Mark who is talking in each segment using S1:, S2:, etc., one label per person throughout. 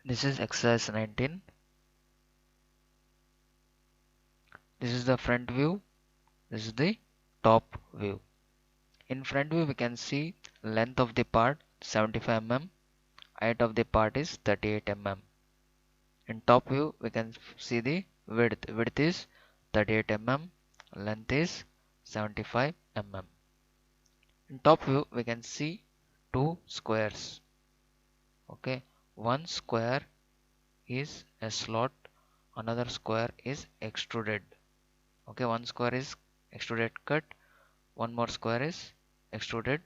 S1: This is exercise 19. This is the front view. This is the top view. In front view we can see length of the part 75 mm, height of the part is 38 mm. In top view we can see the width. Width is 38 mm, length is 75 mm. In top view we can see two squares. Okay, one square is a slot, another square is extruded. Okay, one square is extruded cut, one more square is extruded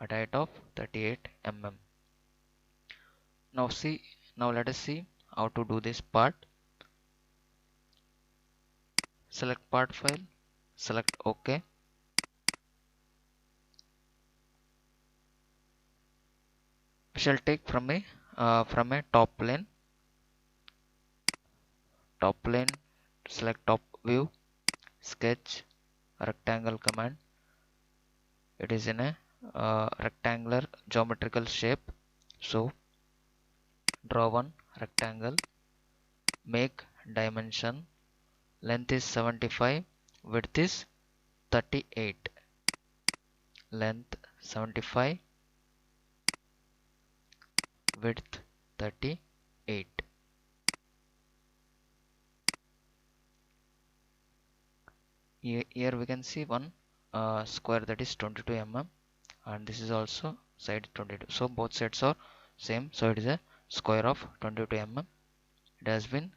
S1: at height of 38 mm. Now let us see how to do this part. Select part file, select OK. We shall take from a top plane. Select top view, sketch, rectangle command. It is in a rectangular geometrical shape. So draw one rectangle, make dimension, length is 75, width is 38. Length 75, width 38. Here we can see one square, that is 22 mm, and this is also side 22. So both sides are same. So it is a square of 22 mm. It has been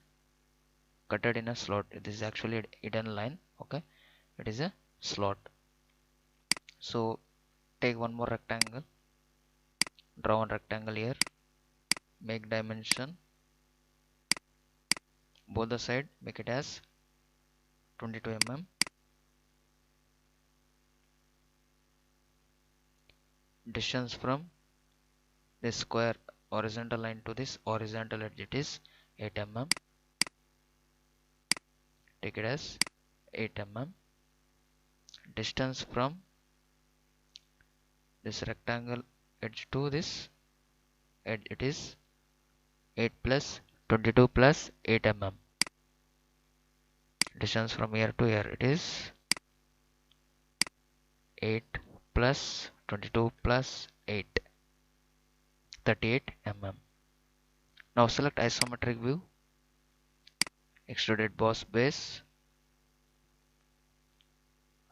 S1: cutted in a slot. This is actually a hidden line. Okay, it is a slot. So take one more rectangle, draw one rectangle here, make dimension, both the side make it as 22 mm. Distance from this square horizontal line to this horizontal edge, it is 8 mm. Take it as 8 mm. Distance from this rectangle edge to this edge, it is 8 plus 22 plus 8 mm. Distance from here to here, it is 8 plus 22 plus 8, 38 mm. Now select isometric view, extruded boss base,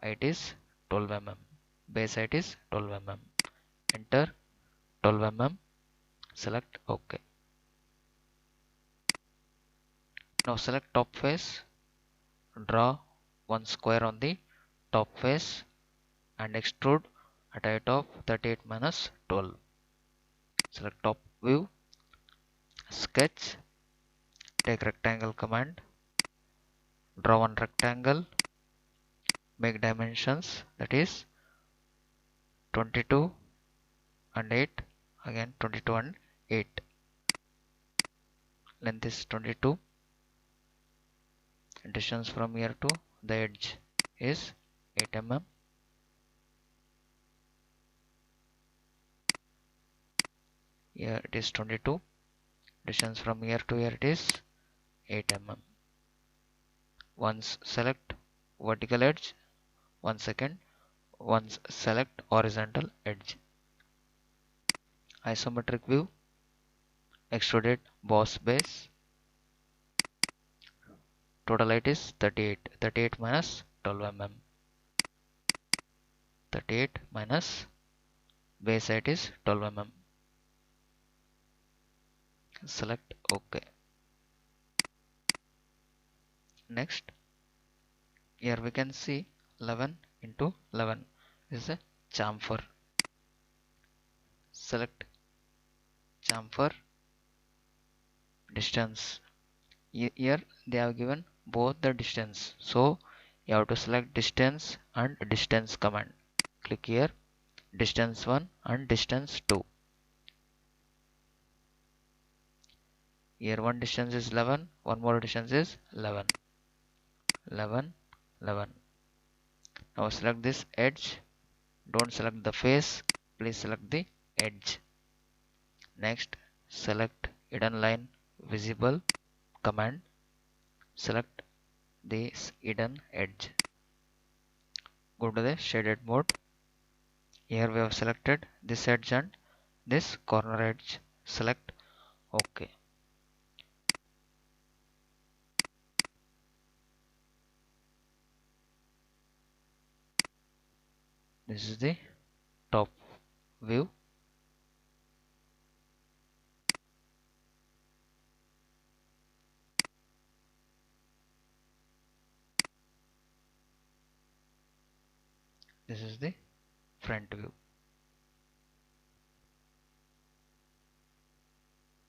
S1: height is 12 mm, base height is 12 mm. Enter 12 mm, select OK. Now select top face, draw one square on the top face and extrude at height of 38 minus 12. Select top view, sketch, take rectangle command, draw one rectangle, make dimensions, that is 22 and 8, again 22 and 8. Length is 22. Distance from here to the edge is 8 mm. Here it is 22. Distance from here to here it is 8 mm. Once select vertical edge, 1 second. Once select horizontal edge. Isometric view, extruded boss base. Total height is 38. 38 minus 12 mm. 38 minus base height is 12 mm. Select OK. Next, here we can see 11 into 11 is a chamfer. Select chamfer, distance. Here they have given both the distance, so you have to select distance and distance command. Click here, distance 1 and distance 2. Here one distance is 11, one more distance is 11. 11, 11. Now select this edge, don't select the face, please select the edge. Next select hidden line visible command, select this hidden edge. Go to the shaded mode. Here we have selected this edge and this corner edge. Select OK. This is the top view. This is the front view.